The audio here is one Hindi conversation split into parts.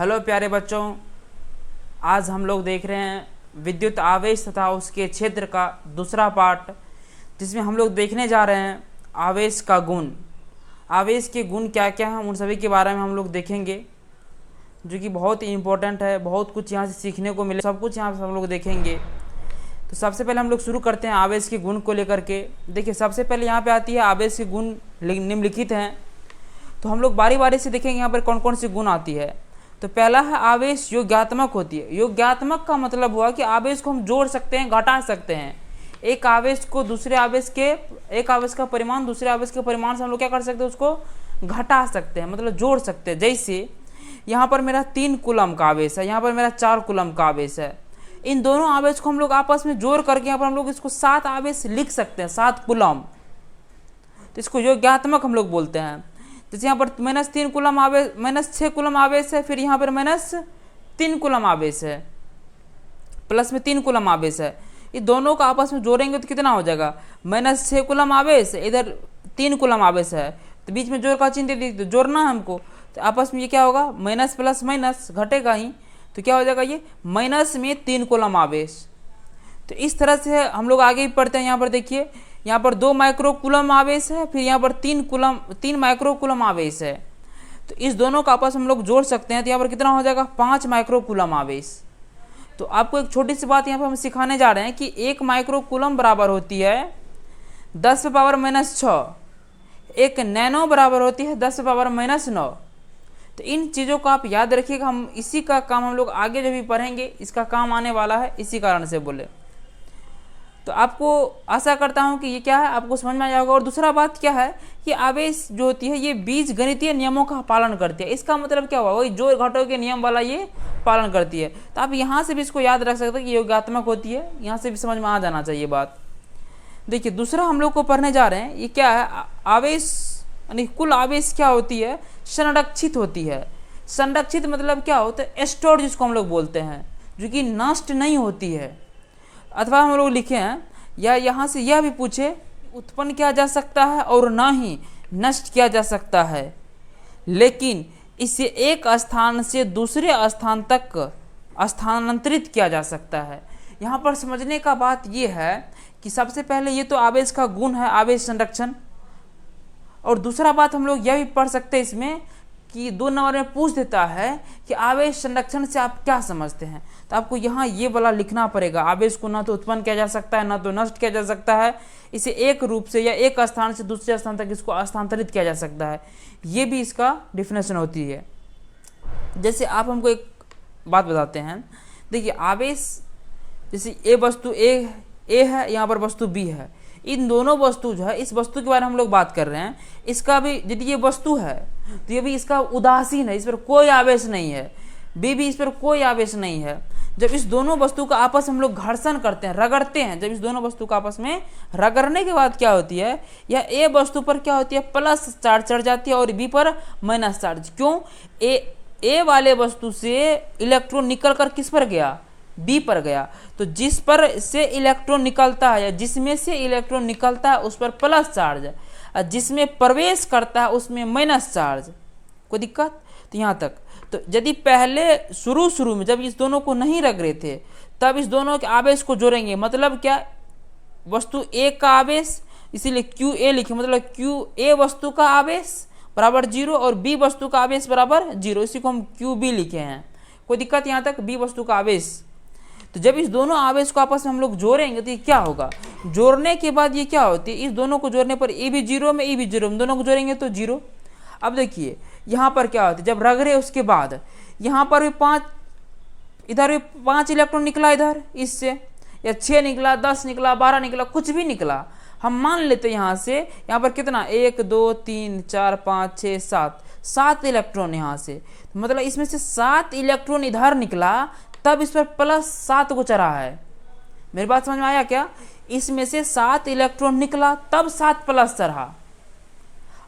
हेलो प्यारे बच्चों, आज हम लोग देख रहे हैं विद्युत आवेश तथा उसके क्षेत्र का दूसरा पार्ट, जिसमें हम लोग देखने जा रहे हैं आवेश का गुण। आवेश के गुण क्या क्या हैं उन सभी के बारे में हम लोग देखेंगे, जो कि बहुत ही इम्पोर्टेंट है। बहुत कुछ यहाँ से सीखने को मिले, सब कुछ यहाँ से हम लोग देखेंगे। तो सबसे पहले हम लोग शुरू करते हैं आवेश के गुण को लेकर के। देखिए, सबसे पहले यहाँ पे आती है आवेश के गुण निम्नलिखित हैं। तो हम लोग बारी बारी से देखेंगे यहाँ पर कौन कौन सी गुण आती है। तो पहला है आवेश योग्यात्मक होती है। योग्यात्मक का मतलब हुआ कि आवेश को हम जोड़ सकते हैं, घटा सकते हैं। एक आवेश को दूसरे आवेश के, एक आवेश का परिमाण दूसरे आवेश के परिमाण से हम लोग क्या कर सकते हैं, उसको घटा सकते हैं, मतलब जोड़ सकते हैं। जैसे यहाँ पर मेरा 3 कूलम का आवेश है, यहाँ पर मेरा 4 कूलम का आवेश है। इन दोनों आवेश को हम लोग आपस में जोड़ करके यहाँ पर हम लोग इसको 7 आवेश लिख सकते हैं, 7 कूलम। तो इसको योग्यात्मक हम लोग बोलते हैं। जैसे यहाँ पर -3 कूलम आवेश, -6 कूलम आवेश है, फिर यहाँ पर -3 कूलम आवेश है, प्लस में 3 कूलम आवेश है। ये दोनों को आपस में जोड़ेंगे तो कितना हो जाएगा, -6 कूलम आवेश, इधर 3 कूलम आवेश है, तो बीच में जोड़ का चिन्ह दे दी, तो जोड़ना है हमको। तो आपस में ये क्या होगा, माइनस प्लस माइनस घटेगा ही, तो क्या हो जाएगा ये -3 कूलम आवेश। तो इस तरह से हम लोग आगे भी पढ़ते हैं। यहाँ पर देखिए, यहाँ पर 2 माइक्रो कूलम आवेश है, फिर यहाँ पर 3 माइक्रो कूलम आवेश है। तो इस दोनों का आपस में हम लोग जोड़ सकते हैं, तो यहाँ पर कितना हो जाएगा, 5 माइक्रो कूलम आवेश। तो आपको एक छोटी सी बात यहाँ पर हम सिखाने जा रहे हैं कि 1 माइक्रो कूलम बराबर होती है 10⁻⁻6, 1 नैनो बराबर होती है 10⁻⁻9। तो इन चीज़ों को आप याद रखिएगा। हम इसी का काम हम लोग आगे जब भी पढ़ेंगे, इसका काम आने वाला है, इसी कारण से बोले। तो आपको आशा करता हूं कि ये क्या है, आपको समझ में आ जाएगा। और दूसरा बात क्या है कि आवेश जो होती है ये बीज गणितीय नियमों का पालन करती है। इसका मतलब क्या हुआ, वही जोड़ घटाव के नियम वाला ये पालन करती है। तो आप यहाँ से भी इसको याद रख सकते हैं कि योगात्मक होती है, यहाँ से भी समझ में आ जाना चाहिए बात। देखिए, दूसरा हम लोग को पढ़ने जा रहे हैं, ये क्या है, आवेश यानी कुल आवेश क्या होती है, संरक्षित होती है। संरक्षित मतलब क्या होता है, स्टोर जिसको हम लोग बोलते हैं, जो कि नष्ट नहीं होती है। अथवा हम लोग लिखे हैं, या यहाँ से यह भी पूछे, उत्पन्न किया जा सकता है और ना ही नष्ट किया जा सकता है, लेकिन इसे एक स्थान से दूसरे स्थान तक स्थानांतरित किया जा सकता है। यहाँ पर समझने का बात यह है कि सबसे पहले ये तो आवेश का गुण है, आवेश संरक्षण। और दूसरा बात हम लोग यह भी पढ़ सकते हैं इसमें कि 2 नंबर में पूछ देता है कि आवेश संरक्षण से आप क्या समझते हैं। तो आपको यहाँ ये वाला लिखना पड़ेगा, आवेश को ना तो उत्पन्न किया जा सकता है, ना तो नष्ट किया जा सकता है, इसे एक रूप से या एक स्थान से दूसरे स्थान तक इसको स्थानांतरित किया जा सकता है। ये भी इसका डिफिनेशन होती है। जैसे आप हमको एक बात बताते हैं, देखिए आवेश, जैसे ए वस्तु ए है, यहाँ पर वस्तु बी है। इन दोनों वस्तु जो है, इस वस्तु के बारे में हम लोग बात कर रहे हैं, इसका भी यदि ये वस्तु है तो ये भी इसका उदासीन है, इस पर कोई आवेश नहीं है। बी भी इस पर कोई आवेश नहीं है। जब इस दोनों वस्तु का आपस में हम लोग घर्षण करते हैं, रगड़ते हैं, जब इस दोनों वस्तु का आपस में रगड़ने के बाद क्या होती है, या ए वस्तु पर क्या होती है, प्लस चार्ज चढ़ जाती है और बी पर माइनस चार्ज। क्यों, ए वाले वस्तु से इलेक्ट्रॉन निकल कर किस पर गया, बी पर गया। तो जिस पर से इलेक्ट्रॉन निकलता है या जिसमें से इलेक्ट्रॉन निकलता है उस पर प्लस चार्ज, और जिसमें प्रवेश करता है उसमें माइनस चार्ज। कोई दिक्कत? तो यहाँ तक। तो यदि पहले शुरू में जब इस दोनों को नहीं रख रहे थे, तब इस दोनों के आवेश को जोड़ेंगे, मतलब क्या, वस्तु ए का आवेश, इसीलिए क्यू ए लिखे, मतलब क्यू ए वस्तु का आवेश बराबर 0 और बी वस्तु का आवेश बराबर 0, इसी को हम क्यू बी लिखे हैं। कोई दिक्कत यहाँ तक? बी वस्तु का आवेश। तो जब इस दोनों आवेश को आपस में हम लोग जोड़ेंगे तो ये क्या होगा, जोड़ने के बाद ये क्या होती है, इस दोनों को जोड़ने पर ए भी 0 में, ए भी 0 में, दोनों को जोड़ेंगे तो 0। अब देखिए यहाँ पर क्या होता है, जब रगड़े उसके बाद यहाँ पर भी 5, इधर भी 5 इलेक्ट्रॉन निकला, इधर इससे, या 6 निकला, 10 निकला, 12 निकला, कुछ भी निकला, हम मान लेते यहाँ से, यहाँ पर कितना, 1 2 3 4 5 6 7 इलेक्ट्रॉन यहाँ से, मतलब इसमें से 7 इलेक्ट्रॉन इधर निकला, तब इस पर +7 को चढ़ा है। मेरी बात समझ में आया क्या? इसमें से 7 इलेक्ट्रॉन निकला, तब 7 प्लस चढ़ा,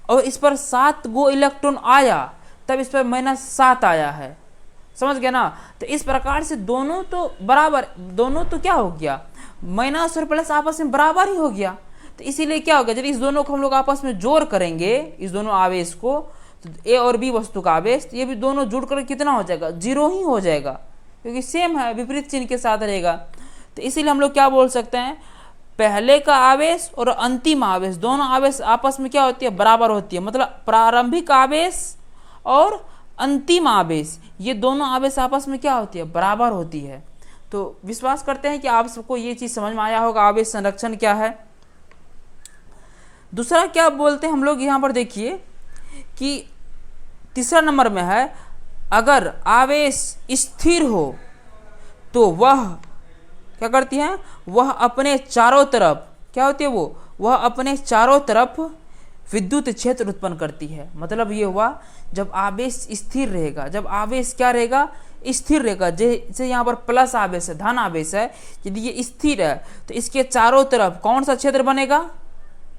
और इस पर 7 गो इलेक्ट्रॉन आया, तब इस पर -7 आया है। समझ गया ना? तो इस प्रकार से दोनों तो बराबर, दोनों तो क्या हो गया, माइनस और प्लस आपस में बराबर ही हो गया। तो इसीलिए क्या होगा, जब इस दोनों को हम लोग आपस में जोड़ करेंगे, इस दोनों आवेश को, तो ए और बी वस्तु का आवेश, ये भी दोनों जुड़कर कितना हो जाएगा, 0 ही हो जाएगा, क्योंकि सेम है, विपरीत चिन्ह के साथ रहेगा। तो इसीलिए हम लोग क्या बोल सकते हैं, पहले का आवेश और अंतिम आवेश, दोनों आवेश आपस में क्या होती है, बराबर होती है। मतलब प्रारंभिक आवेश और अंतिम आवेश, ये दोनों आवेश आपस में क्या होती है, बराबर होती है। तो विश्वास करते हैं कि आप सबको ये चीज़ समझ में आया होगा, आवेश संरक्षण क्या है। दूसरा क्या बोलते हैं हम लोग यहाँ पर, देखिए कि तीसरा नंबर में है, अगर आवेश स्थिर हो तो वह क्या करती है, वह अपने चारों तरफ क्या होती है, वह अपने चारों तरफ विद्युत क्षेत्र उत्पन्न करती है। मतलब ये हुआ, जब आवेश स्थिर रहेगा, जब आवेश क्या रहेगा, स्थिर रहेगा, जैसे यहाँ पर प्लस आवेश है, धन आवेश है, यदि ये स्थिर है तो इसके चारों तरफ कौन सा क्षेत्र बनेगा,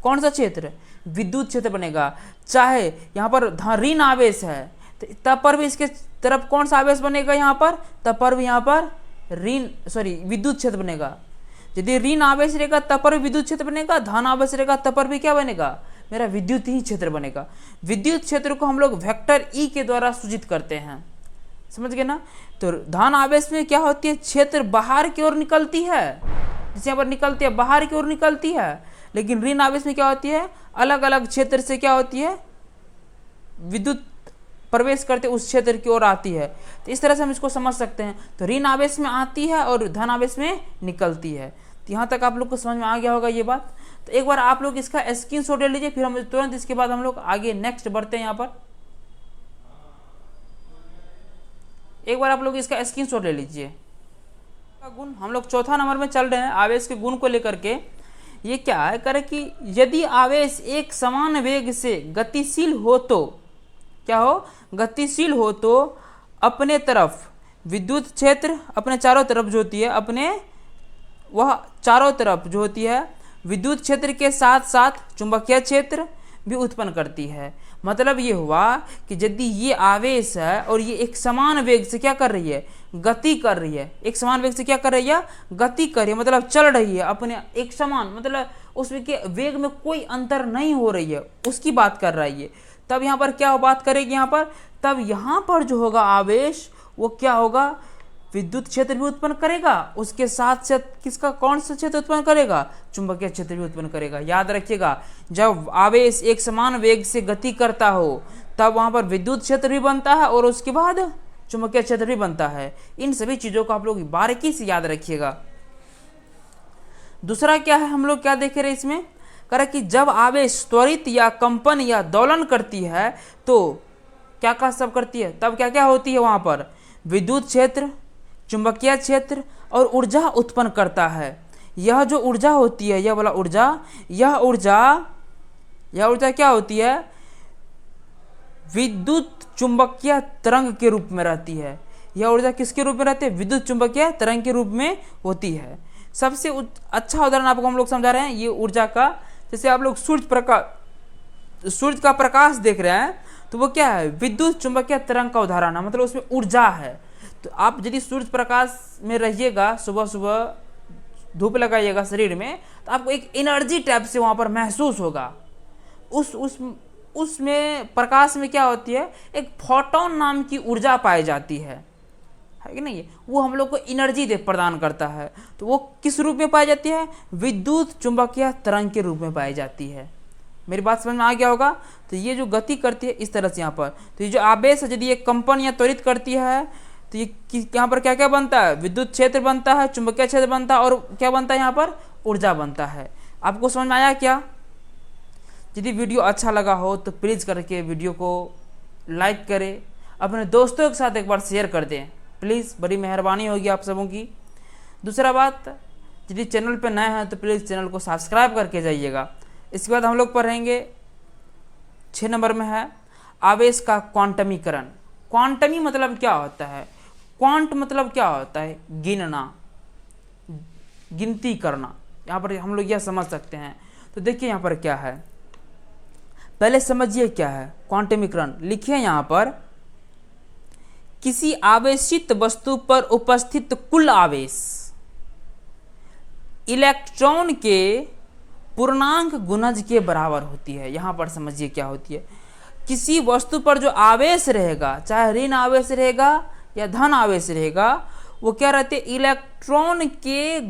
कौन सा क्षेत्र, विद्युत क्षेत्र बनेगा। चाहे यहाँ पर ऋण आवेश है तो तब पर भी इसके तरफ कौन सा आवेश बनेगा, यहाँ पर तब पर भी यहाँ पर विद्युत क्षेत्र बनेगा। यदि ऋण आवेश रहेगा तब पर भी विद्युत क्षेत्र बनेगा, धन आवेश रहेगा तब पर भी क्या बनेगा, मेरा विद्युत ही क्षेत्र बनेगा। विद्युत क्षेत्र को हम लोग वेक्टर ई के द्वारा सूचित करते हैं, समझ गए ना। तो धन आवेश में क्या होती है, क्षेत्र बाहर की ओर निकलती है, जैसे यहाँ पर निकलती है बाहर की ओर निकलती है, लेकिन ऋण आवेश में क्या होती है, अलग अलग क्षेत्र से क्या होती है, विद्युत प्रवेश करते उस क्षेत्र की ओर आती है। तो इस तरह से हम इसको समझ सकते हैं। तो ऋण आवेश में आती है और धन आवेश में निकलती है। तो यहाँ तक आप लोग को समझ में आ गया होगा ये बात। तो एक बार आप लोग इसका स्क्रीनशॉट ले लीजिए, फिर हम तुरंत इसके बाद हम लोग आगे नेक्स्ट बढ़ते हैं। यहाँ पर एक बार आप लोग इसका स्क्रीनशॉट ले लीजिए। गुण हम लोग चौथा नंबर में चल रहे हैं, आवेश के गुण को लेकर के। ये क्या है, करे कि यदि आवेश एक समान वेग से गतिशील हो तो क्या हो, गतिशील हो तो अपने तरफ विद्युत क्षेत्र, अपने चारों तरफ जो होती है, अपने वह चारों तरफ जो होती है विद्युत क्षेत्र के साथ साथ चुंबकीय क्षेत्र भी उत्पन्न करती है। मतलब ये हुआ कि यदि ये आवेश है और ये एक समान वेग से क्या कर रही है, गति कर रही है, एक समान वेग से क्या कर रही है, गति कर रही है, मतलब चल रही है अपने एक समान, मतलब उसमें के वेग में कोई अंतर नहीं हो रही है, उसकी बात कर रहा है ये। तब यहाँ पर क्या बात करेगी, यहाँ पर तब यहाँ पर जो होगा आवेश वो क्या होगा, विद्युत क्षेत्र भी उत्पन्न करेगा, उसके साथ साथ किसका, कौन सा क्षेत्र उत्पन्न करेगा, चुंबकीय क्षेत्र भी उत्पन्न करेगा। याद रखिएगा, जब आवेश एक समान वेग से गति करता हो तब वहाँ पर विद्युत क्षेत्र भी बनता है और उसके बाद चुंबकीय क्षेत्र भी बनता है। इन सभी चीज़ों को आप लोग बारीकी से याद रखिएगा। दूसरा क्या है, हम लोग क्या देख रहे हैं इसमें, करे कि जब आवेश त्वरित या कंपन या दोलन करती है तो क्या क्या सब करती है, तब क्या क्या होती है, वहाँ पर विद्युत क्षेत्र, चुंबकीय क्षेत्र और ऊर्जा उत्पन्न करता है। यह जो ऊर्जा होती है, यह वाला ऊर्जा, यह ऊर्जा क्या होती है, विद्युत चुंबकीय तरंग के रूप में रहती है। यह ऊर्जा किसके रूप में रहती है, विद्युत चुंबकीय तरंग के रूप में होती है। सबसे अच्छा उदाहरण आपको हम लोग समझा रहे हैं ये ऊर्जा का। जैसे आप लोग सूर्य का प्रकाश देख रहे हैं तो वो क्या है, विद्युत चुंबकीय तरंग का उदाहरण है, मतलब उसमें ऊर्जा है। तो आप यदि सूर्य प्रकाश में रहिएगा, सुबह सुबह धूप लगाइएगा शरीर में, तो आपको एक एनर्जी टाइप से वहाँ पर महसूस होगा। उसमें प्रकाश में क्या होती है, एक फोटोन नाम की ऊर्जा पाई जाती है कि नहीं, वो हम लोग को एनर्जी प्रदान करता है। तो वो किस रूप में पाई जाती है, विद्युत चुंबकीय तरंग के रूप में पाई जाती है। मेरी बात समझ में आ गया होगा। तो ये जो गति करती है इस तरह से यहाँ पर, तो ये जो आवेश है यदि ये कंपन या त्वरित करती है तो ये यहाँ पर क्या क्या बनता है, विद्युत क्षेत्र बनता है, चुंबकीय क्षेत्र बनता है और क्या बनता है, यहाँ पर ऊर्जा बनता है। आपको समझ में आया क्या? यदि वीडियो अच्छा लगा हो तो प्लीज़ करके वीडियो को लाइक करें, अपने दोस्तों के साथ एक बार शेयर कर दें प्लीज़, बड़ी मेहरबानी होगी आप सबों की। दूसरा बात, यदि चैनल पर नए हैं तो प्लीज़ चैनल को सब्सक्राइब करके जाइएगा। इसके बाद हम लोग पढ़ेंगे 6 नंबर में है आवेश का क्वांटमीकरण। क्वांटमी मतलब क्या होता है, क्वांट मतलब क्या होता है, गिनना, गिनती करना। यहाँ पर हम लोग यह समझ सकते हैं। तो देखिए यहाँ पर क्या है, पहले समझिए क्या है क्वांटमीकरण। लिखिए यहाँ पर, किसी आवेशित वस्तु पर उपस्थित कुल आवेश इलेक्ट्रॉन के पूर्णांक गुणज के बराबर होती है। यहाँ पर समझिए क्या होती है, किसी वस्तु पर जो आवेश रहेगा, चाहे ऋण आवेश रहेगा या धन आवेश रहेगा, वो क्या रहती है, इलेक्ट्रॉन के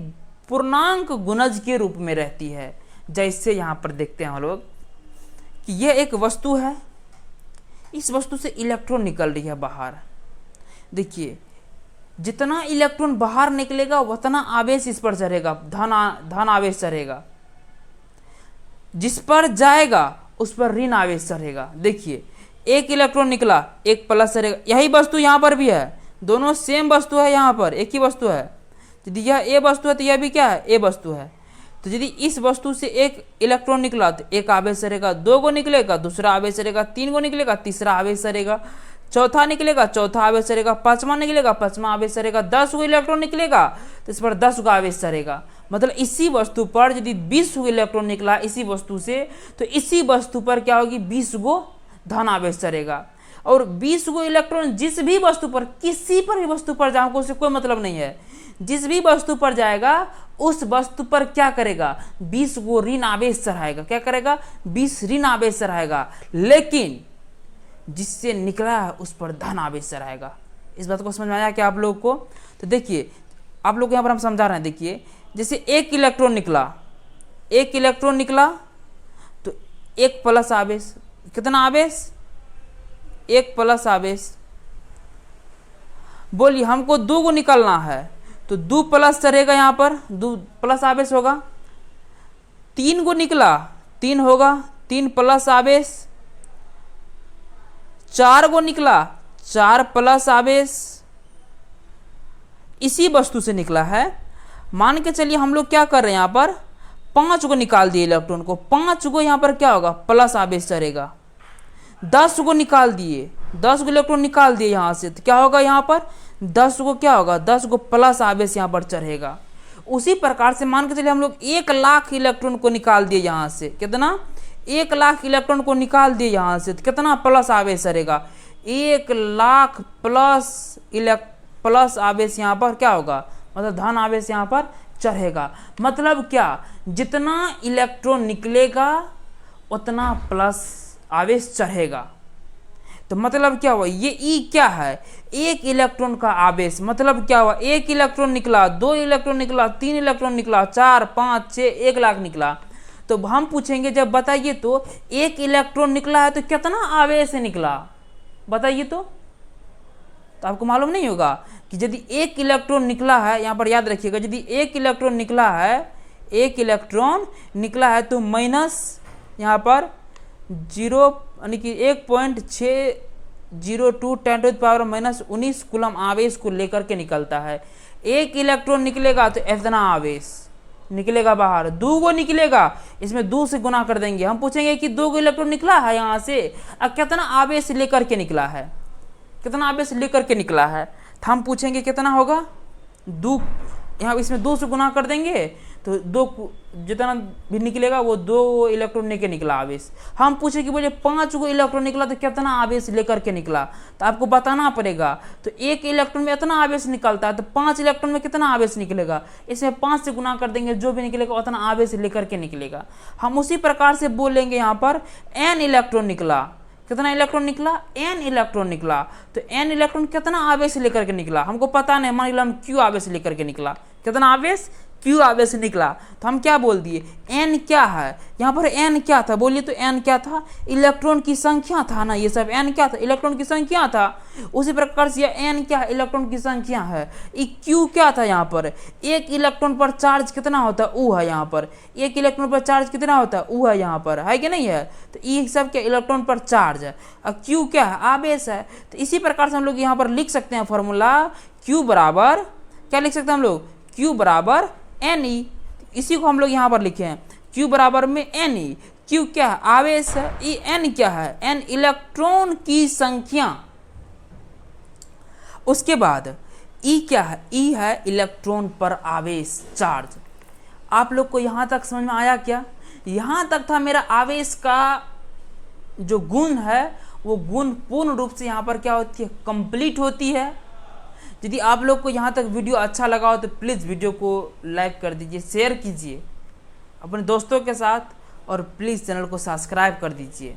पूर्णांक गुणज के रूप में रहती है। जैसे यहाँ पर देखते हैं हम लोग कि यह एक वस्तु है, इस वस्तु से इलेक्ट्रॉन निकल रही है बाहर। देखिए जितना इलेक्ट्रॉन बाहर निकलेगा उतना आवेश इस पर चढ़ेगा, धन आवेश चढ़ेगा, जिस पर जाएगा उस पर ऋण आवेश चढ़ेगा। देखिए एक इलेक्ट्रॉन निकला, एक प्लस चढ़ेगा। यही वस्तु यहाँ पर भी है, दोनों सेम वस्तु है, यहाँ पर एक ही वस्तु है। यदि यह ए वस्तु है तो यह भी क्या है, ए वस्तु है। तो यदि इस वस्तु से एक इलेक्ट्रॉन निकला तो एक आवेश चढ़ेगा, 2 को निकलेगा दूसरा आवेश चढ़ेगा, 3 को निकलेगा तीसरा आवेश चढ़ेगा, चौथा निकलेगा चौथा आवेश चढ़ेगा, 5वां निकलेगा 5वां आवेश चढ़ेगा, 10 को इलेक्ट्रॉन निकलेगा तो इस पर 10 का आवेश चढ़ेगा। मतलब इसी वस्तु पर यदि 20 को इलेक्ट्रॉन निकला इसी वस्तु से, तो इसी वस्तु पर क्या होगी, 20 को धन आवेश चढ़ेगा। और 20 को इलेक्ट्रॉन जिस भी वस्तु पर, किसी पर भी वस्तु पर जाओ, उससे कोई मतलब नहीं है, जिस भी वस्तु पर जाएगा उस वस्तु पर क्या करेगा, 20 को ऋण आवेश चढ़ाएगा। क्या करेगा, 20 ऋण आवेश चढ़ाएगा। लेकिन जिससे निकला है उस पर धन आवेश चढ़ाएगा। इस बात को समझ में आया क्या आप लोग को? तो देखिए आप लोग यहाँ पर हम समझा रहे हैं। देखिए जैसे एक इलेक्ट्रॉन निकला तो एक प्लस आवेश, कितना आवेश, एक प्लस आवेश। बोलिए हमको 2 को निकलना है तो 2 प्लस चढ़ेगा, यहाँ पर 2 प्लस आवेश होगा। 3 को निकला 3 होगा, 3 प्लस आवेश। 4 को निकला 4 प्लस आवेश। इसी वस्तु से निकला है। मान के चलिए हम लोग क्या कर रहे हैं, यहाँ पर 5 को निकाल दिए इलेक्ट्रॉन को, 5 को यहाँ पर क्या होगा, प्लस आवेश चढ़ेगा। 10 को निकाल दिए, 10 को इलेक्ट्रॉन निकाल दिए यहाँ से, तो क्या होगा, यहाँ पर 10 को क्या होगा, 10 को प्लस आवेश यहाँ पर चढ़ेगा। उसी प्रकार से मान के चलिए हम लोग 1 लाख इलेक्ट्रॉन को निकाल दिए यहाँ से, कितना, 1 लाख इलेक्ट्रॉन को निकाल दिए यहाँ से, तो कितना प्लस आवेश चढ़ेगा, 1 लाख प्लस आवेश यहाँ पर क्या होगा, मतलब धन आवेश यहाँ पर चढ़ेगा। मतलब क्या, जितना इलेक्ट्रॉन निकलेगा उतना प्लस आवेश चढ़ेगा। तो मतलब क्या हुआ, ये ई क्या है, एक इलेक्ट्रॉन का आवेश। मतलब क्या हुआ, एक इलेक्ट्रॉन निकला, 2 इलेक्ट्रॉन निकला, 3 इलेक्ट्रॉन निकला, 4 5 6, 1 लाख निकला। तो हम पूछेंगे जब बताइए तो एक इलेक्ट्रॉन निकला है तो कितना आवेश निकला, बताइए तो आपको मालूम नहीं होगा कि यदि एक इलेक्ट्रॉन निकला है, यहाँ पर याद रखिएगा, यदि एक इलेक्ट्रॉन निकला है, एक इलेक्ट्रॉन निकला है तो माइनस यहाँ पर 0 यानी कि 1.602 × 10⁻⁻19 कूलम आवेश को लेकर के निकलता है। एक इलेक्ट्रॉन निकलेगा तो इतना आवेश निकलेगा बाहर। 2 को निकलेगा, इसमें 2 से गुना कर देंगे। हम पूछेंगे कि 2 को इलेक्ट्रॉन निकला है यहाँ से, अब कितना आवेश लेकर के निकला है, कितना आवेश लेकर के निकला है, तो हम पूछेंगे कितना होगा, 2, यहाँ इसमें 2 से गुना कर देंगे तो 2 जितना भी निकलेगा वो 2 इलेक्ट्रॉन लेके निकला आवेश। हम पूछे कि बोले 5 को इलेक्ट्रॉन निकला तो कितना आवेश लेकर के निकला, तो आपको बताना पड़ेगा। तो एक इलेक्ट्रॉन में इतना आवेश निकलता है तो 5 इलेक्ट्रॉन में कितना आवेश निकलेगा, इसमें 5 से गुना कर देंगे, जो भी निकलेगा उतना आवेश लेकर के निकलेगा। हम उसी प्रकार से बोलेंगे यहाँ पर n इलेक्ट्रॉन निकला, कितना इलेक्ट्रॉन निकला, n इलेक्ट्रॉन निकला, तो n इलेक्ट्रॉन कितना आवेश लेकर के निकला हमको पता नहीं, मान लो हम q आवेश लेकर के निकला, कितना आवेश, q आवेश निकला। तो हम क्या बोल दिए, n क्या है, यहाँ पर n क्या था, बोलिए तो n क्या था, इलेक्ट्रॉन की संख्या था ना, ये सब n क्या था, इलेक्ट्रॉन की संख्या था। उसी प्रकार से n क्या है, इलेक्ट्रॉन की संख्या है। q क्या था, यहाँ पर एक इलेक्ट्रॉन पर चार्ज कितना होता है, u है, यहाँ पर एक इलेक्ट्रॉन पर चार्ज कितना होता है, u है, यहाँ पर है कि नहीं है। तो ये सब क्या इलेक्ट्रॉन पर चार्ज है, अब q क्या है, आवेश है। तो इसी प्रकार से हम लोग यहाँ पर लिख सकते हैं फॉर्मूला, q बराबर क्या लिख सकते हैं हम लोग, q बराबर Ne। इसी को हम लोग यहाँ पर लिखे हैं, Q बराबर में Ne। Q क्या है, आवेश है, E N क्या है, N इलेक्ट्रॉन की संख्या। उसके बाद E क्या है, E है इलेक्ट्रॉन पर आवेश, चार्ज। आप लोग को यहाँ तक समझ में आया क्या? यहाँ तक था मेरा आवेश का जो गुण है वो गुण पूर्ण रूप से यहाँ पर क्या होती है, कंप्लीट होती है। यदि आप लोग को यहाँ तक वीडियो अच्छा लगा हो तो प्लीज़ वीडियो को लाइक कर दीजिए, शेयर कीजिए अपने दोस्तों के साथ, और प्लीज़ चैनल को सब्सक्राइब कर दीजिए।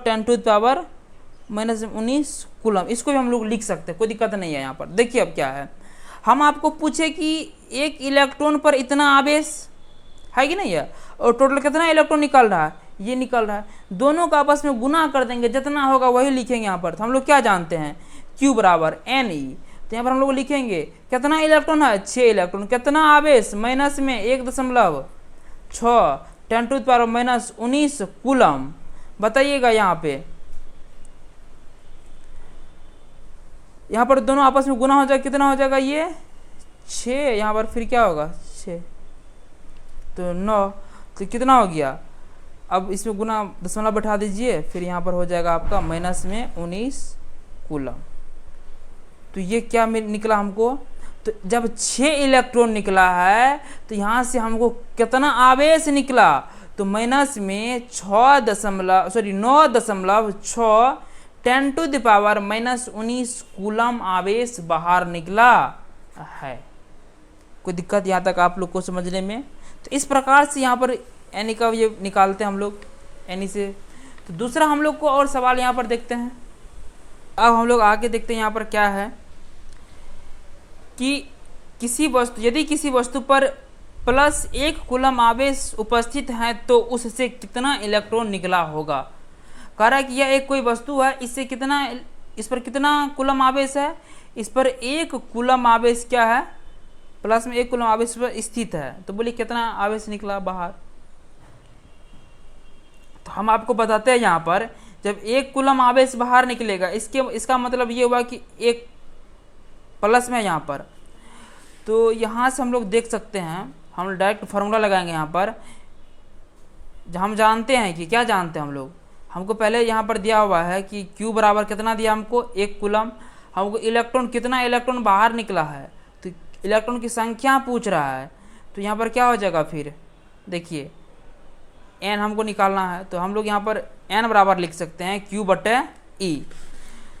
10⁻⁻⁻19 कूलम। इसको भी हम लोग लिख सकते हैं, कोई दिक्कत नहीं है। यहाँ पर देखिए अब क्या है, हम आपको पूछे कि एक इलेक्ट्रॉन पर इतना आवेश है कि नहीं है, और टोटल कितना इलेक्ट्रॉन निकल रहा है, ये निकल रहा है। दोनों का आपस में गुना कर देंगे, जितना होगा वही लिखेंगे यहाँ पर। तो हम लोग क्या जानते हैं, Q बराबर Ne। तो यहाँ पर हम लोग लिखेंगे कितना इलेक्ट्रॉन है, 6 इलेक्ट्रॉन। कितना आवेश, माइनस में 1.6 10⁻⁻19 कूलम। बताइएगा यहाँ पर दोनों आपस में गुना हो जाएगा, कितना हो जाएगा, ये 6, यहाँ पर फिर क्या होगा 6 तो 9, तो कितना हो गया। अब इसमें गुना दशमलव बैठा दीजिए, फिर यहाँ पर हो जाएगा आपका -19 कूलम। तो ये क्या निकला हमको, तो जब 6 इलेक्ट्रॉन निकला है तो यहाँ से हमको कितना आवेश निकला, तो माइनस में 9.6 10⁻⁻19 कूलम आवेश बाहर निकला है। कोई दिक्कत यहाँ तक आप लोग को समझने में। तो इस प्रकार से यहाँ पर एनी का ये निकालते हैं हम लोग एनी से। तो दूसरा हम लोग को और सवाल यहाँ पर देखते हैं। अब हम लोग आगे देखते हैं यहाँ पर क्या है कि यदि किसी वस्तु पर +1 कूलम आवेश उपस्थित है तो उससे कितना इलेक्ट्रॉन निकला होगा। कह रहा है कि यह एक कोई वस्तु है, इस पर कितना कूलम आवेश है, इस पर 1 कूलम आवेश क्या है, प्लस में 1 कूलम आवेश पर स्थित है। तो बोलिए कितना आवेश निकला बाहर। तो हम आपको बताते हैं यहाँ पर, जब 1 कूलम आवेश बाहर निकलेगा, इसका मतलब ये हुआ कि 1 प्लस में यहाँ पर। तो यहाँ से हम लोग देख सकते हैं, हम डायरेक्ट फार्मूला लगाएंगे यहाँ पर। हम जानते हैं कि क्या जानते हैं हम लोग, हमको पहले यहाँ पर दिया हुआ है कि Q बराबर कितना दिया हमको, 1 कूलम। हमको इलेक्ट्रॉन कितना इलेक्ट्रॉन बाहर निकला है, तो इलेक्ट्रॉन की संख्या पूछ रहा है। तो यहाँ पर क्या हो जाएगा, फिर देखिए n हमको निकालना है। तो हम लोग यहाँ पर n बराबर लिख सकते हैं Q/E।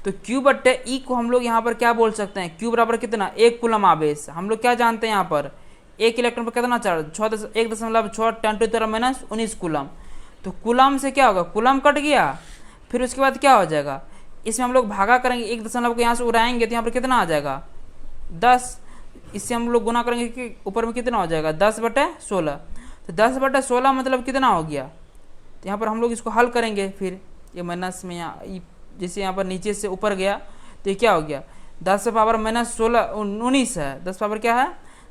तो Q/E को हम लोग यहाँ पर क्या बोल सकते हैं, Q बराबर कितना, 1 कूलम आवेश। हम लोग क्या जानते हैं यहाँ पर, 1 इलेक्ट्रॉन पर कितना चार्ज, 1.6 10⁻⁻19 कूलम। तो कूलम से क्या होगा, कूलम कट गया। फिर उसके बाद क्या हो जाएगा, इसमें हम लोग भागा करेंगे, 1 दशमलव को यहाँ से उड़ाएंगे तो यहाँ पर कितना आ जाएगा 10। इससे हम लोग गुना करेंगे कि ऊपर में कितना हो जाएगा 10/16। तो 10/16 मतलब कितना हो गया। तो यहाँ पर हम लोग इसको हल करेंगे, फिर ये माइनस में जैसे यहाँ पर नीचे से ऊपर गया तो ये क्या हो गया, 10⁻⁻19 है। 10 पावर क्या है,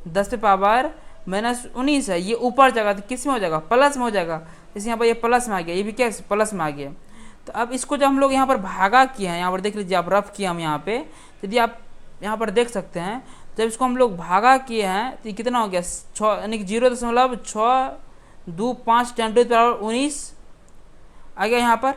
10⁻⁻19 है। ये ऊपर जाएगा तो किस में हो जाएगा, प्लस में हो जाएगा। जैसे यहाँ पर ये प्लस में आ गया, ये भी क्या प्लस में आ गया। तो अब इसको जब हम लोग यहाँ पर भागा किए हैं, यहाँ पर देख लीजिए आप, रफ किया हम यहाँ पे, यदि आप यहाँ पर देख सकते हैं, जब इसको हम लोग भागा किए हैं तो ये कितना हो गया 6, यानी कि 0.625 10⁻19 आ गया। यहाँ पर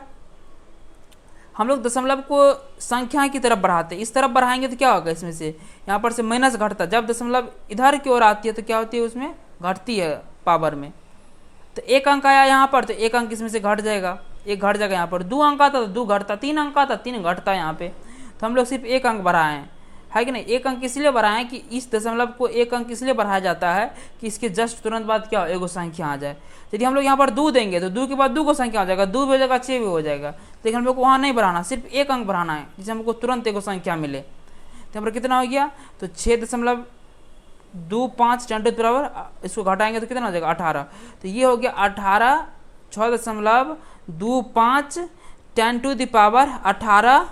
हम लोग दशमलव को संख्या की तरफ बढ़ाते हैं, इस तरफ बढ़ाएंगे तो क्या होगा, इसमें से यहाँ पर से माइनस घटता, जब दशमलव इधर की ओर आती है तो क्या होती है, उसमें घटती है पावर में। तो 1 अंक आया यहाँ पर, तो 1 अंक इसमें से घट जाएगा। एक घट जाएगा यहाँ पर, 2 अंक आता तो 2 घटता, 3 अंक आता 3 घटता यहाँ पे। तो हम लोग सिर्फ 1 अंक बढ़ाए हैं, है कि नहीं। 1 अंक इसलिए बढ़ाए हैं कि इस दशमलव को 1 अंक इसलिए बढ़ाया जाता है कि इसके जस्ट तुरंत बाद क्या हो, एगो संख्या आ जाए। यदि हम लोग यहाँ पर 2 देंगे तो 2 के बाद 2 को संख्या आ जाएगा, 2 भी हो जाएगा, 6 भी हो जाएगा। लेकिन हम लोग को वहाँ नहीं बढ़ाना, सिर्फ 1 अंक बढ़ाना है जिससे हमको तुरंत एगो संख्या मिले। तो यहाँ पर कितना हो गया, तो 6.25 10 बराबर, इसको घटाएंगे तो कितना हो जाएगा 18। तो ये हो गया 18 6.25 10⁻18।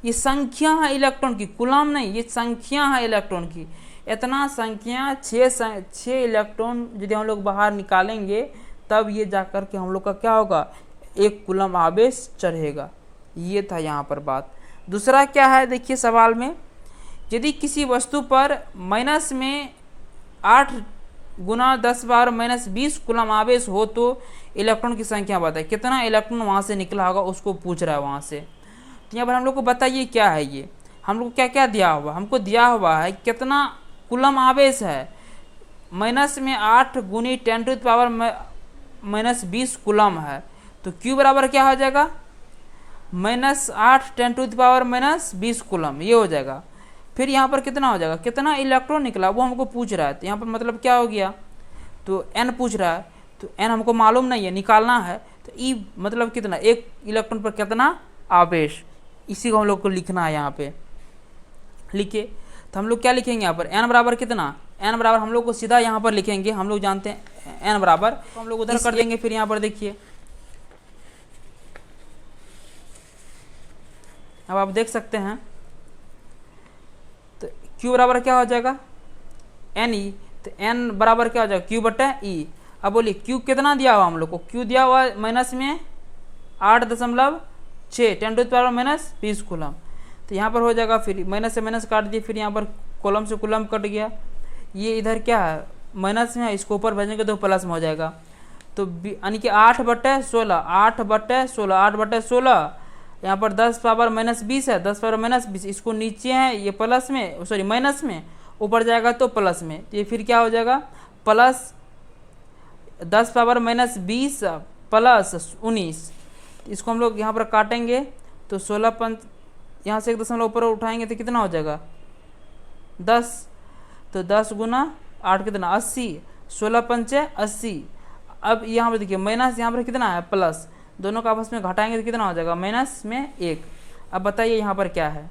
ये संख्या है इलेक्ट्रॉन की, कूलम नहीं, ये संख्या है इलेक्ट्रॉन की। इतना संख्या 6 इलेक्ट्रॉन यदि हम लोग बाहर निकालेंगे तब ये जाकर के हम लोग का क्या होगा, 1 कूलम आवेश चढ़ेगा। ये था यहाँ पर बात। दूसरा क्या है देखिए सवाल में, यदि किसी वस्तु पर माइनस में 8 × 10⁻⁻20 कूलम आवेश हो तो इलेक्ट्रॉन की संख्या बताए। कितना इलेक्ट्रॉन वहाँ से निकला होगा उसको पूछ रहा है वहाँ से। तो यहाँ पर हम लोग को बताइए क्या है ये, हम लोग को क्या क्या दिया हुआ, हमको दिया हुआ है कितना कूलम आवेश है, माइनस में 8 × 10⁻⁻20 कूलम है। तो Q बराबर क्या हो जाएगा, -8 10⁻⁻20 कूलम, ये हो जाएगा। फिर यहाँ पर कितना हो जाएगा, कितना इलेक्ट्रॉन निकला वो हमको पूछ रहा है। तो यहाँ पर मतलब क्या हो गया, तो n पूछ रहा है, तो n हमको मालूम नहीं है, निकालना है। तो E मतलब कितना, 1 इलेक्ट्रॉन पर कितना आवेश, इसी को हम लोग को लिखना है यहाँ पे। लिखिए, तो हम लोग क्या लिखेंगे यहाँ पर, n बराबर कितना, n बराबर हम लोग को सीधा यहाँ पर लिखेंगे, हम लोग जानते हैं n बराबर, तो हम लोग उधर कर देंगे। फिर यहाँ पर देखिए, अब आप देख सकते हैं, तो Q बराबर क्या हो जाएगा, NE। तो n बराबर क्या हो जाएगा, Q/E। अब बोलिए Q कितना दिया हुआ हम लोग को, Q दिया हुआ माइनस में 8.6 10⁻⁻20 कूलम। तो यहाँ पर हो जाएगा, फिर माइनस से माइनस काट दिए, फिर यहाँ पर कॉलम से कूलम कट गया। ये इधर क्या है, माइनस में है, इसको ऊपर भेजेंगे तो प्लस में हो जाएगा। तो यानी कि 8/16 8/16 यहाँ पर 10⁻⁻20 है, 10⁻⁻20, इसको नीचे है ये प्लस में, सॉरी माइनस में, ऊपर जाएगा तो प्लस में। तो ये फिर क्या हो जाएगा, प्लस 10⁻⁻20 प्लस 19। इसको हम लोग यहाँ पर काटेंगे तो 16 यहाँ से 1 दशमलव ऊपर उठाएंगे तो कितना हो जाएगा 10। तो 10 × 8 कितना 80, 16×5 80। अब यहाँ पर देखिए माइनस, यहाँ पर कितना है प्लस, दोनों का आपस में घटाएंगे तो कितना हो जाएगा -1। अब बताइए यहाँ पर क्या है।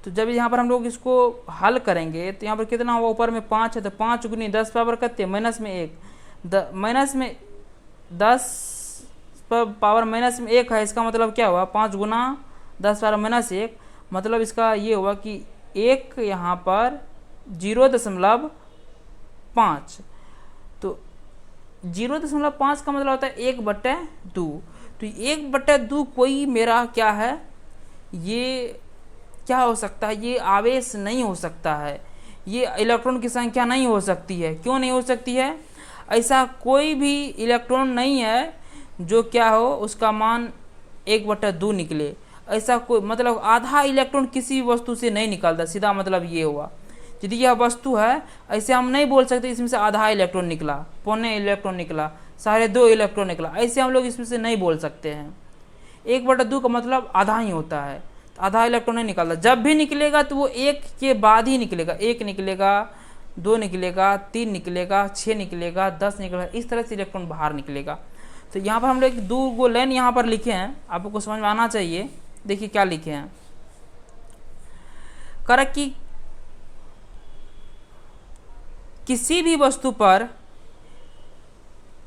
तो जब यहाँ पर हम लोग इसको हल करेंगे तो यहाँ पर कितना हुआ, ऊपर में 5 है तो 5 × 10 पावर कितने, -1, माइनस में 10 पावर -1 है। इसका मतलब क्या हुआ, 5 × 10 पावर -1, मतलब इसका ये हुआ कि 1 यहाँ पर 0.5। तो 0.5 का मतलब होता है 1/2। तो 1/2 कोई मेरा क्या है, ये क्या हो सकता है, ये आवेश नहीं हो सकता है, ये इलेक्ट्रॉन की संख्या नहीं हो सकती है। क्यों नहीं हो सकती है, ऐसा कोई भी इलेक्ट्रॉन नहीं है जो क्या हो उसका मान 1/2 निकले। ऐसा कोई मतलब आधा इलेक्ट्रॉन किसी वस्तु से नहीं निकलता, सीधा मतलब ये हुआ। यदि यह वस्तु है, ऐसे हम नहीं बोल सकते इसमें से आधा इलेक्ट्रॉन निकला, पौने इलेक्ट्रॉन निकला, 2.5 इलेक्ट्रॉन निकला, ऐसे हम लोग इसमें से नहीं बोल सकते हैं। 1/2 का मतलब आधा ही होता है, तो आधा इलेक्ट्रॉन नहीं निकलता। जब भी निकलेगा तो वो 1 के बाद ही निकलेगा, 1 निकलेगा, 2 निकलेगा, 3 निकलेगा, 6 निकलेगा, 10 निकलेगा, इस तरह से इलेक्ट्रॉन बाहर निकलेगा। तो यहाँ पर हम लोग 2 लाइन यहाँ पर लिखे हैं, आपको समझ में आना चाहिए। देखिए क्या लिखे हैं, करक की किसी भी वस्तु पर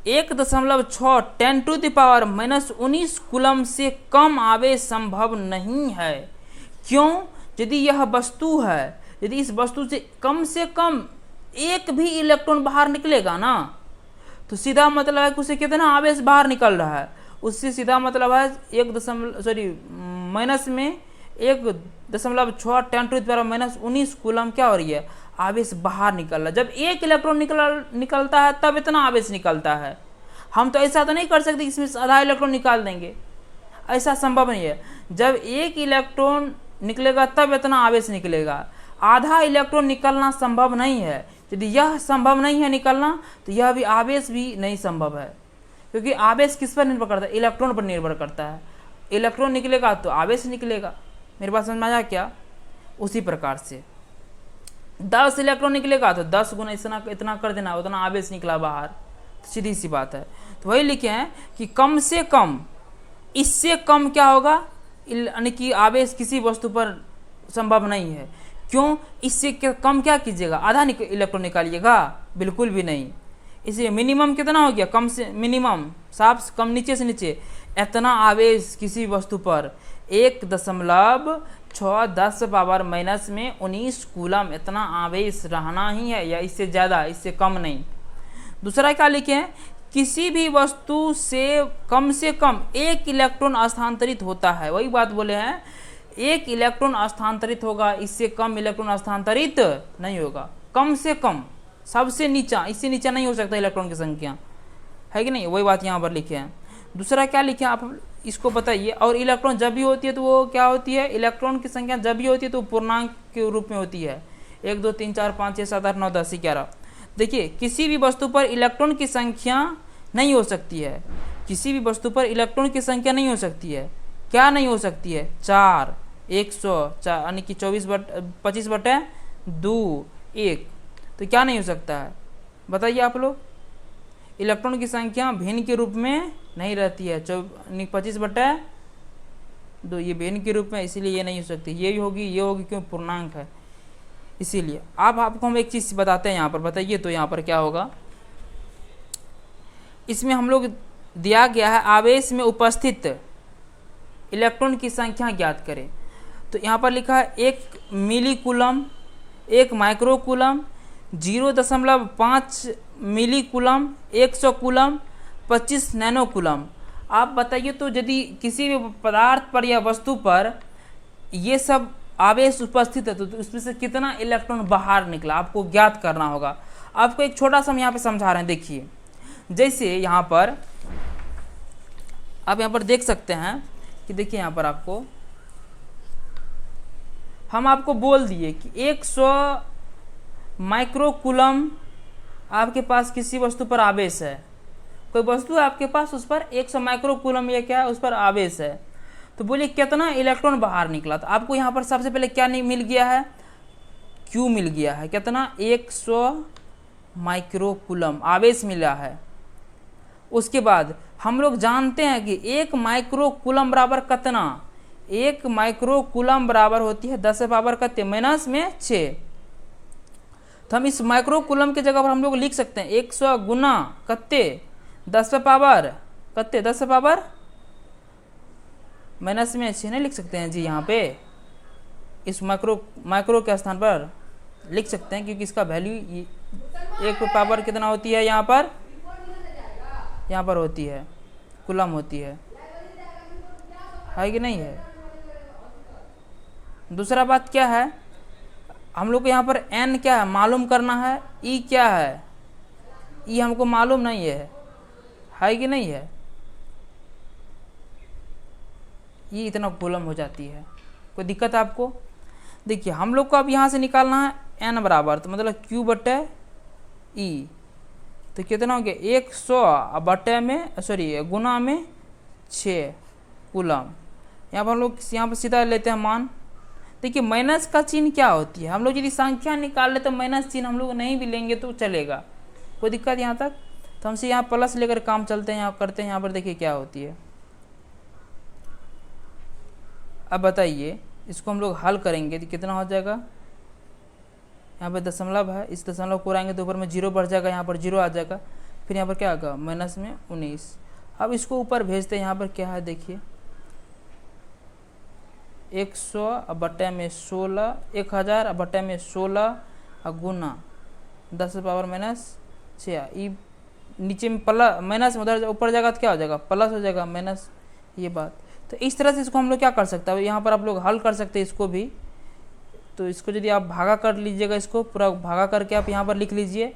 1.6 10⁻⁻19 कूलम से कम आवेश संभव नहीं है। क्यों, यदि यह वस्तु है, यदि इस वस्तु से कम 1 भी इलेक्ट्रॉन बाहर निकलेगा ना, तो सीधा मतलब है कि उसे कितना आवेश बाहर निकल रहा है, उससे सीधा मतलब है माइनस में 1.6 10⁻⁻19 कूलम क्या हो रही है, आवेश बाहर निकल रहा है। जब 1 इलेक्ट्रॉन निकलता है तब इतना आवेश निकलता है। हम तो ऐसा तो नहीं कर सकते इसमें से आधा इलेक्ट्रॉन निकाल देंगे, ऐसा संभव नहीं है। जब 1 इलेक्ट्रॉन निकलेगा तब इतना आवेश निकलेगा, आधा इलेक्ट्रॉन निकलना संभव नहीं है। यदि यह संभव नहीं है निकलना, तो यह भी आवेश भी नहीं संभव है। क्योंकि आवेश किस पर निर्भर करता है, इलेक्ट्रॉन पर निर्भर करता है। इलेक्ट्रॉन निकलेगा तो आवेश निकलेगा। मेरे पास समझ में आया क्या? उसी प्रकार से 10 इलेक्ट्रॉन निकलेगा तो 10 गुना इतना कर देना, उतना आवेश निकला बाहर, तो सीधी सी बात है। तो वही लिखे हैं कि कम से कम, इससे कम क्या होगा, यानी कि आवेश किसी वस्तु पर संभव नहीं है। क्यों? इससे कम क्या कीजिएगा, आधा इलेक्ट्रॉन निकालिएगा? बिल्कुल भी नहीं। इसलिए मिनिमम कितना हो गया, कम से मिनिमम, साफ कम नीचे से नीचे, इतना आवेश किसी वस्तु पर 1.6×10⁻⁻19 कूलम इतना आवेश रहना ही है, या इससे ज़्यादा, इससे कम नहीं। दूसरा क्या लिखे हैं, किसी भी वस्तु से कम 1 इलेक्ट्रॉन स्थानांतरित होता है। वही बात बोले हैं, 1 इलेक्ट्रॉन स्थानांतरित होगा, इससे कम इलेक्ट्रॉन स्थानांतरित नहीं होगा। कम से कम, सबसे नीचा, इससे नीचा नहीं हो सकता इलेक्ट्रॉन की संख्या, है कि नहीं? वही बात यहाँ पर लिखे हैं। दूसरा क्या लिखे हैं आप इसको बताइए। और इलेक्ट्रॉन जब भी होती है तो वो क्या होती है, इलेक्ट्रॉन की संख्या जब भी होती है तो पूर्णांक के रूप में होती है, 1 2 3 4 5 6 7 8 9 10 11। देखिए, किसी भी वस्तु पर इलेक्ट्रॉन की संख्या नहीं हो सकती है, किसी भी वस्तु पर इलेक्ट्रॉन की संख्या नहीं हो सकती है। क्या नहीं हो सकती है? 4, 100, यानी कि 25/2 1। तो क्या नहीं हो सकता है, बताइए आप लोग? इलेक्ट्रॉन की संख्या भिन्न के रूप में नहीं रहती है, 25/2 ये भिन्न के रूप में, इसीलिए ये नहीं हो सकती। ये होगी, क्यों? पूर्णांक है, इसीलिए। अब आपको हम एक चीज़ बताते हैं यहाँ पर, बताइए तो यहाँ पर क्या होगा। इसमें हम लोग दिया गया है आवेश में उपस्थित इलेक्ट्रॉन की संख्या ज्ञात करें। तो यहाँ पर लिखा है 1 मिली कूलम, 1 माइक्रो कूलम, 0.5 मिली कूलम, 100 कूलम, 25 नैनो कूलम। आप बताइए तो यदि किसी भी पदार्थ पर या वस्तु पर ये सब आवेश उपस्थित है तो उसमें से कितना इलेक्ट्रॉन बाहर निकला, आपको ज्ञात करना होगा। आपको एक छोटा सा हम यहाँ पे समझा रहे हैं, देखिए। जैसे यहाँ पर आप यहाँ पर देख सकते हैं कि देखिए यहाँ पर हम आपको बोल दिए कि 100 माइक्रो कूलम आपके पास किसी वस्तु पर आवेश है। कोई वस्तु है आपके पास, उस पर 100 माइक्रो कूलम या क्या है, उस पर आवेश है। तो बोलिए कितना इलेक्ट्रॉन बाहर निकला। तो आपको यहाँ पर सबसे पहले क्या नहीं मिल गया है, क्यू मिल गया है। कितना? 100 माइक्रो कूलम आवेश मिला है। उसके बाद हम लोग जानते हैं कि 1 माइक्रो कूलम बराबर कितना, 1 माइक्रो कूलम बराबर होती है 10⁻⁻⁶। तो हम इस माइक्रो कूलम की जगह पर हम लोग लिख सकते हैं 100 गुना कत्ते 10⁻⁻⁻⁶ नहीं लिख सकते हैं जी। यहाँ पे इस माइक्रो के स्थान पर लिख सकते हैं, क्योंकि इसका वैल्यू 1 पावर कितना होती है, यहाँ पर होती है, कूलम होती है कि नहीं है। दूसरा बात क्या है, हम लोग को यहाँ पर n क्या है मालूम करना है, E क्या है, E हमको मालूम नहीं है कि नहीं है। ये इतना कूलम हो जाती है, कोई दिक्कत है आपको? देखिए, हम लोग को अब यहाँ से निकालना है n बराबर, तो मतलब Q/E। तो कितना हो गया, 100 गुना में 6 कूलम। यहाँ पर हम लोग यहाँ पर सीधा लेते हैं मान। देखिए, माइनस का चिन्ह क्या होती है, हम लोग यदि संख्या निकाल ले तो माइनस चिन्ह हम लोग नहीं भी लेंगे तो चलेगा, कोई दिक्कत यहाँ तक। तो हमसे यहाँ प्लस लेकर काम चलते हैं, यहाँ करते हैं। यहाँ पर देखिए क्या होती है। अब बताइए, इसको हम लोग हल करेंगे तो कितना हो जाएगा। यहाँ पर दशमलव है, इस दशमलव को उड़ाएंगे तो ऊपर में 0 बढ़ जाएगा, यहाँ पर 0 आ जाएगा, फिर यहाँ पर क्या आएगा -19। अब इसको ऊपर भेजते हैं। यहाँ पर क्या है देखिए, 100/16, 1000/16 गुना 10⁻⁻⁶। नीचे में प्लस माइनस उधर ऊपर जाएगा तो क्या हो जाएगा, प्लस हो जाएगा, माइनस, ये बात। तो इस तरह से इसको हम लोग क्या कर सकते हैं, यहाँ पर आप लोग हल कर सकते हैं इसको भी। तो इसको यदि आप भागा कर लीजिएगा, इसको पूरा भागा करके आप यहाँ पर लिख लीजिए।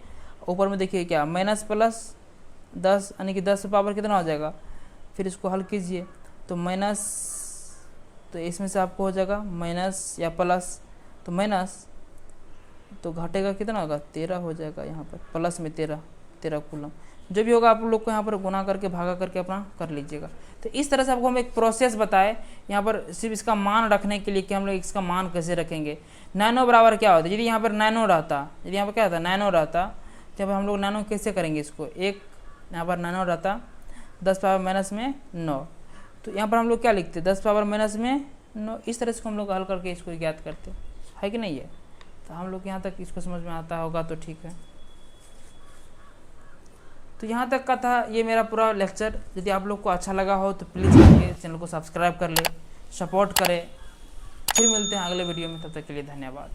ऊपर में देखिए क्या माइनस प्लस 10, यानी कि 10 पावर कितना हो जाएगा। फिर इसको हल कीजिए तो माइनस, तो इसमें से आपको हो जाएगा माइनस या प्लस, तो माइनस तो घटेगा कितना होगा, 13 हो जाएगा। यहाँ पर प्लस में 13 कूलम, जो भी होगा आप लोग को यहाँ पर गुना करके भागा करके अपना कर लीजिएगा। तो इस तरह से आपको हम एक प्रोसेस बताए यहाँ पर सिर्फ इसका मान रखने के लिए कि हम लोग इसका मान कैसे रखेंगे। नैनो बराबर क्या होता है, यदि यहाँ पर नैनो रहता, यदि यहाँ पर क्या होता नैनो रहता, तो हम लोग नैनो कैसे करेंगे इसको, एक यहाँ पर नैनो रहता 10 पावर माइनस में 9, तो यहाँ पर हम लोग क्या लिखते 10 पावर माइनस में 9। इस तरह से हम लोग हल करके इसको ज्ञात करते है कि नहीं है। तो हम लोग यहाँ तक इसको समझ में आता होगा तो ठीक है। तो यहाँ तक का था ये मेरा पूरा लेक्चर। यदि आप लोग को अच्छा लगा हो तो प्लीज़ करके चैनल को सब्सक्राइब कर ले, सपोर्ट करें। फिर मिलते हैं अगले वीडियो में, तब तक के लिए धन्यवाद।